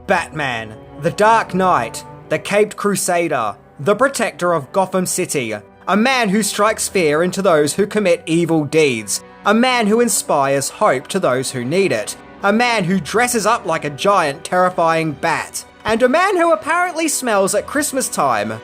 Batman, the Dark Knight, the Caped Crusader, the protector of Gotham City, a man who strikes fear into those who commit evil deeds, a man who inspires hope to those who need it, a man who dresses up like a giant terrifying bat, and a man who apparently smells at Christmas time.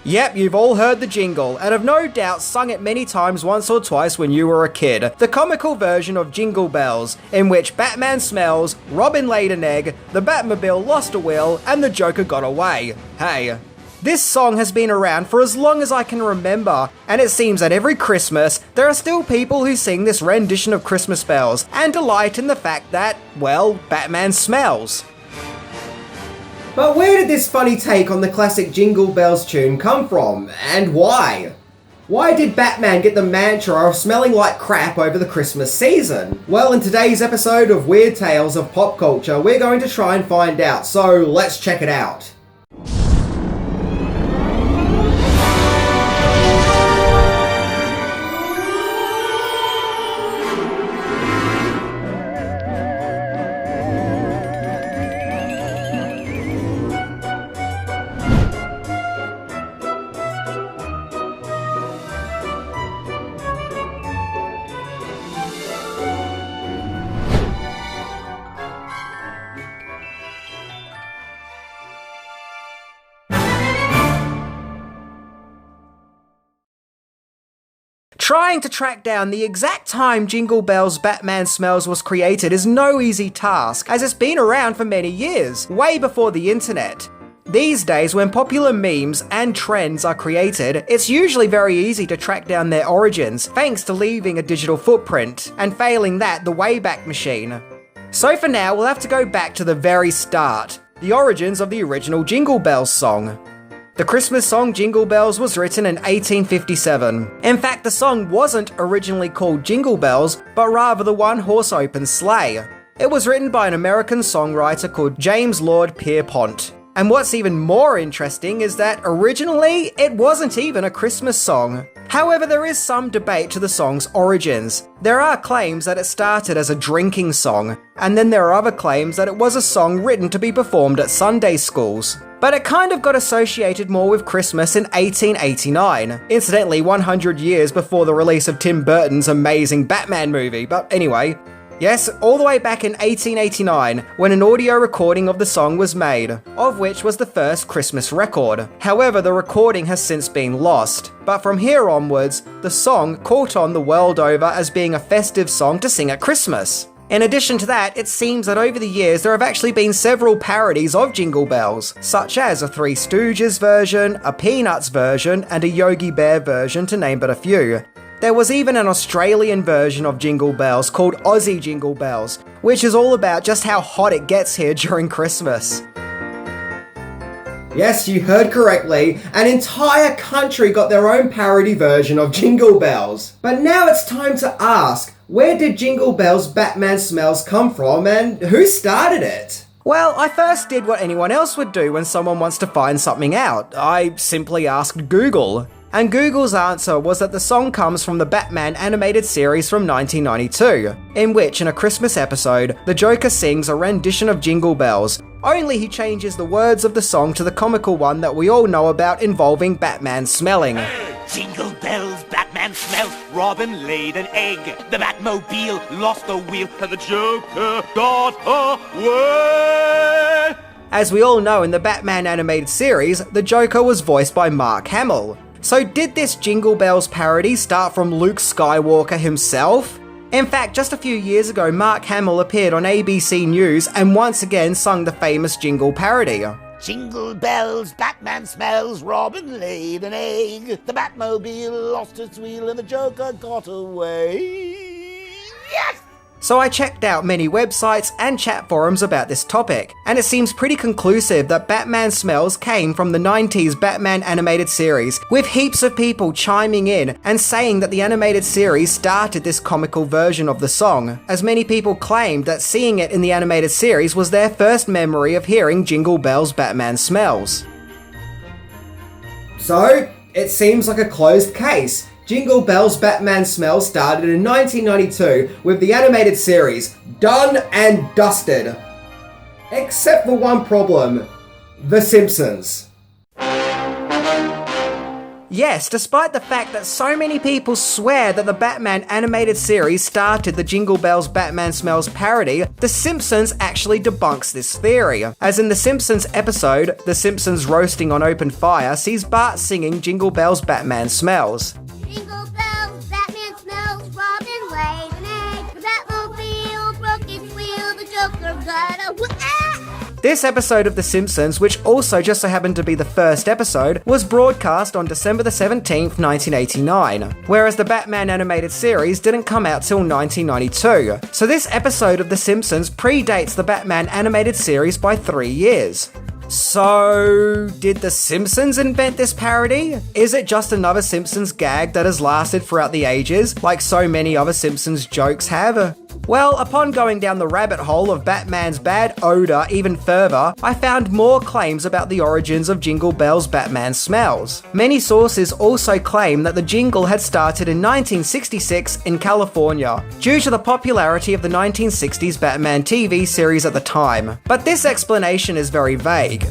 Yep, you've all heard the jingle, and have no doubt sung it many times once or twice when you were a kid. The comical version of Jingle Bells, in which Batman smells, Robin laid an egg, the Batmobile lost a wheel, and the Joker got away. Hey. This song has been around for as long as I can remember, and it seems that every Christmas, there are still people who sing this rendition of Christmas bells, and delight in the fact that, well, Batman smells. But where did this funny take on the classic Jingle Bells tune come from, and why? Why did Batman get the mantra of smelling like crap over the Christmas season? Well, in today's episode of Weird Tales of Pop Culture, we're going to try and find out, so let's check it out. Trying to track down the exact time Jingle Bells Batman Smells was created is no easy task, as it's been around for many years, way before the internet. These days, when popular memes and trends are created, it's usually very easy to track down their origins, thanks to leaving a digital footprint, and failing that, the Wayback Machine. So for now, we'll have to go back to the very start, the origins of the original Jingle Bells song. The Christmas song Jingle Bells was written in 1857. In fact, the song wasn't originally called Jingle Bells, but rather the One Horse Open Sleigh. It was written by an American songwriter called James Lord Pierpont. And what's even more interesting is that originally, it wasn't even a Christmas song. However, there is some debate to the song's origins. There are claims that it started as a drinking song, and then there are other claims that it was a song written to be performed at Sunday schools. But it kind of got associated more with Christmas in 1889, incidentally 100 years before the release of Tim Burton's amazing Batman movie, but anyway. Yes, all the way back in 1889, when an audio recording of the song was made, of which was the first Christmas record. However, the recording has since been lost. But from here onwards, the song caught on the world over as being a festive song to sing at Christmas. In addition to that, it seems that over the years there have actually been several parodies of Jingle Bells, such as a Three Stooges version, a Peanuts version, and a Yogi Bear version, to name but a few. There was even an Australian version of Jingle Bells called Aussie Jingle Bells, which is all about just how hot it gets here during Christmas. Yes, you heard correctly. An entire country got their own parody version of Jingle Bells. But now it's time to ask, where did Jingle Bells Batman Smells come from, and who started it? Well, I first did what anyone else would do when someone wants to find something out. I simply asked Google. And Google's answer was that the song comes from the Batman animated series from 1992, in which, in a Christmas episode, the Joker sings a rendition of Jingle Bells, only he changes the words of the song to the comical one that we all know about involving Batman smelling. Jingle bells, Batman smelled, Robin laid an egg, the Batmobile lost a wheel, and the Joker got away. As we all know, in the Batman animated series, the Joker was voiced by Mark Hamill. So did this Jingle Bells parody start from Luke Skywalker himself? In fact, just a few years ago, Mark Hamill appeared on ABC News and once again sung the famous Jingle parody. Jingle bells, Batman smells, Robin laid an egg, the Batmobile lost its wheel and the Joker got away. Yes! So I checked out many websites and chat forums about this topic, and it seems pretty conclusive that Batman Smells came from the 90s Batman animated series, with heaps of people chiming in and saying that the animated series started this comical version of the song, as many people claimed that seeing it in the animated series was their first memory of hearing Jingle Bells Batman Smells. So, it seems like a closed case. Jingle Bells Batman Smells started in 1992 with the animated series. Done and dusted. Except for one problem. The Simpsons. Yes, despite the fact that so many people swear that the Batman animated series started the Jingle Bells Batman Smells parody, The Simpsons actually debunks this theory. As in The Simpsons episode, The Simpsons Roasting on Open Fire sees Bart singing Jingle Bells Batman Smells. Jingle bells, Batman smells, Robin laid an egg. The Batmobile broke its wheel, the Joker got a This episode of The Simpsons, which also just so happened to be the first episode, was broadcast on December the 17th, 1989, whereas the Batman animated series didn't come out till 1992. So this episode of The Simpsons predates the Batman animated series by 3 years. So, did The Simpsons invent this parody? Is it just another Simpsons gag that has lasted throughout the ages, like so many other Simpsons jokes have? Well, upon going down the rabbit hole of Batman's bad odor even further, I found more claims about the origins of Jingle Bells Batman Smells. Many sources also claim that the jingle had started in 1966 in California, due to the popularity of the 1960s Batman TV series at the time. But this explanation is very vague.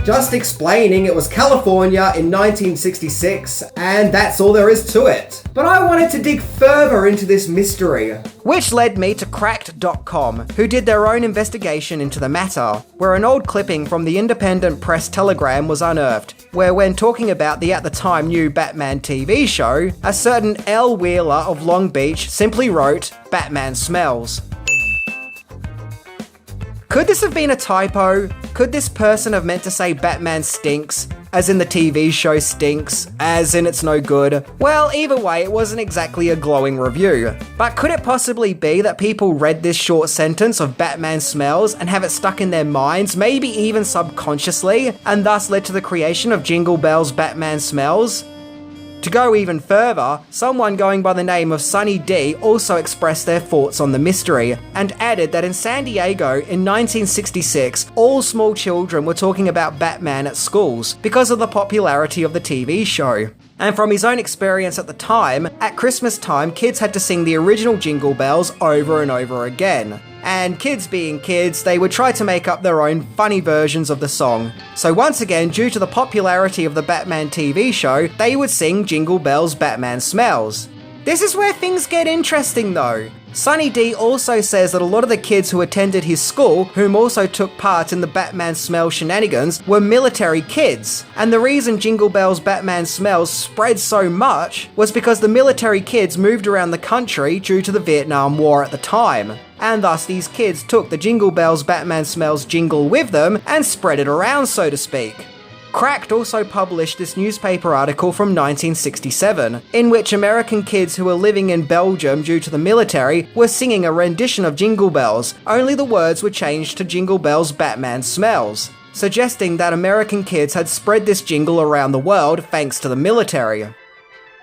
Just explaining it was California in 1966, and that's all there is to it. But I wanted to dig further into this mystery. Which led me to Cracked.com, who did their own investigation into the matter, where an old clipping from the Independent Press Telegram was unearthed, where when talking about the at the time new Batman TV show, a certain L. Wheeler of Long Beach simply wrote, "Batman smells." Could this have been a typo? Could this person have meant to say Batman stinks, as in the TV show stinks, as in it's no good? Well, either way, it wasn't exactly a glowing review. But could it possibly be that people read this short sentence of Batman smells and have it stuck in their minds, maybe even subconsciously, and thus led to the creation of Jingle Bells Batman Smells? To go even further, someone going by the name of Sunny D also expressed their thoughts on the mystery, and added that in San Diego in 1966, all small children were talking about Batman at schools because of the popularity of the TV show. And from his own experience at the time, at Christmas time, kids had to sing the original Jingle Bells over and over again. And kids being kids, they would try to make up their own funny versions of the song. So once again, due to the popularity of the Batman TV show, they would sing Jingle Bells Batman Smells. This is where things get interesting though. Sunny D also says that a lot of the kids who attended his school, whom also took part in the Batman Smells shenanigans, were military kids. And the reason Jingle Bells Batman Smells spread so much was because the military kids moved around the country due to the Vietnam War at the time. And thus these kids took the Jingle Bells Batman Smells jingle with them and spread it around, so to speak. Cracked also published this newspaper article from 1967, in which American kids who were living in Belgium due to the military were singing a rendition of Jingle Bells, only the words were changed to Jingle Bells Batman Smells, suggesting that American kids had spread this jingle around the world thanks to the military.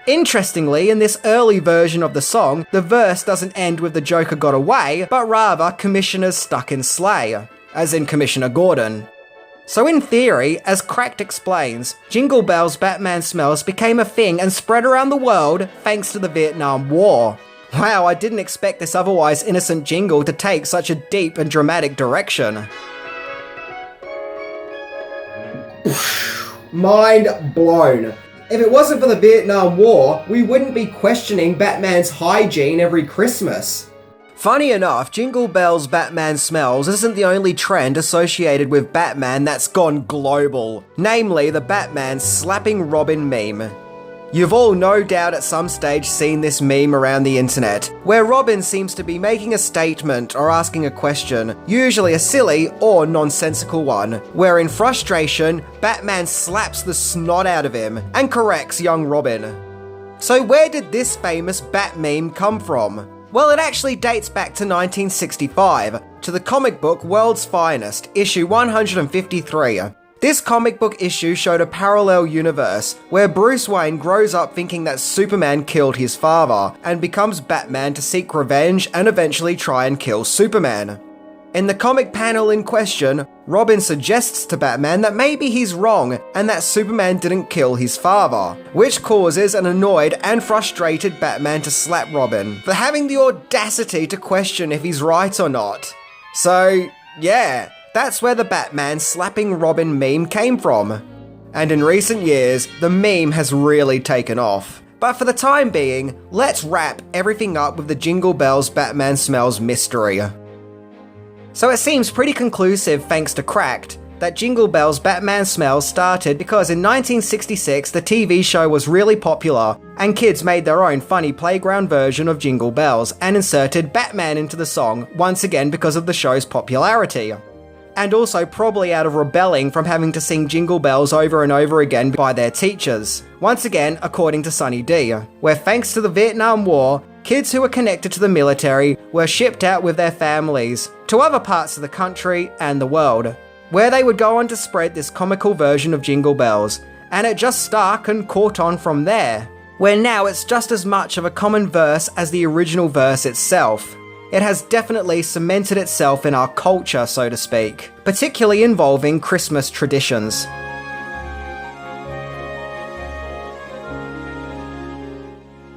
Interestingly, in this early version of the song, the verse doesn't end with the Joker got away, but rather Commissioner's stuck in sleigh, as in Commissioner Gordon. So in theory, as Cracked explains, Jingle Bells Batman Smells became a thing and spread around the world thanks to the Vietnam War. Wow, I didn't expect this otherwise innocent jingle to take such a deep and dramatic direction. Mind blown. If it wasn't for the Vietnam War, we wouldn't be questioning Batman's hygiene every Christmas. Funny enough, Jingle Bells Batman Smells isn't the only trend associated with Batman that's gone global, namely the Batman slapping Robin meme. You've all no doubt at some stage seen this meme around the internet, where Robin seems to be making a statement or asking a question, usually a silly or nonsensical one, where in frustration, Batman slaps the snot out of him and corrects young Robin. So where did this famous Bat meme come from? Well, it actually dates back to 1965, to the comic book World's Finest, issue 153. This comic book issue showed a parallel universe, where Bruce Wayne grows up thinking that Superman killed his father, and becomes Batman to seek revenge and eventually try and kill Superman. In the comic panel in question, Robin suggests to Batman that maybe he's wrong and that Superman didn't kill his father, which causes an annoyed and frustrated Batman to slap Robin for having the audacity to question if he's right or not. So, yeah, that's where the Batman slapping Robin meme came from. And in recent years, the meme has really taken off. But for the time being, let's wrap everything up with the Jingle Bells Batman Smells mystery. So it seems pretty conclusive, thanks to Cracked, that Jingle Bells Batman Smells started because in 1966 the TV show was really popular and kids made their own funny playground version of Jingle Bells and inserted Batman into the song, once again because of the show's popularity. And also probably out of rebelling from having to sing Jingle Bells over and over again by their teachers. Once again, according to Sunny D, where thanks to the Vietnam War, kids who were connected to the military were shipped out with their families to other parts of the country and the world, where they would go on to spread this comical version of Jingle Bells, and it just stuck and caught on from there, where now it's just as much of a common verse as the original verse itself. It has definitely cemented itself in our culture, so to speak, particularly involving Christmas traditions.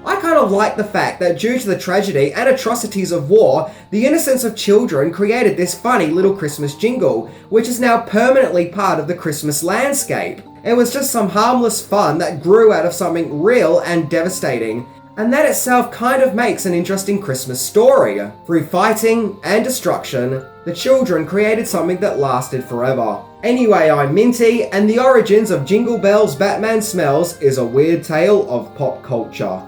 I kind of like the fact that due to the tragedy and atrocities of war, the innocence of children created this funny little Christmas jingle, which is now permanently part of the Christmas landscape. It was just some harmless fun that grew out of something real and devastating. And that itself kind of makes an interesting Christmas story. Through fighting and destruction, the children created something that lasted forever. Anyway, I'm Minty, and the origins of Jingle Bells Batman Smells is a weird tale of pop culture.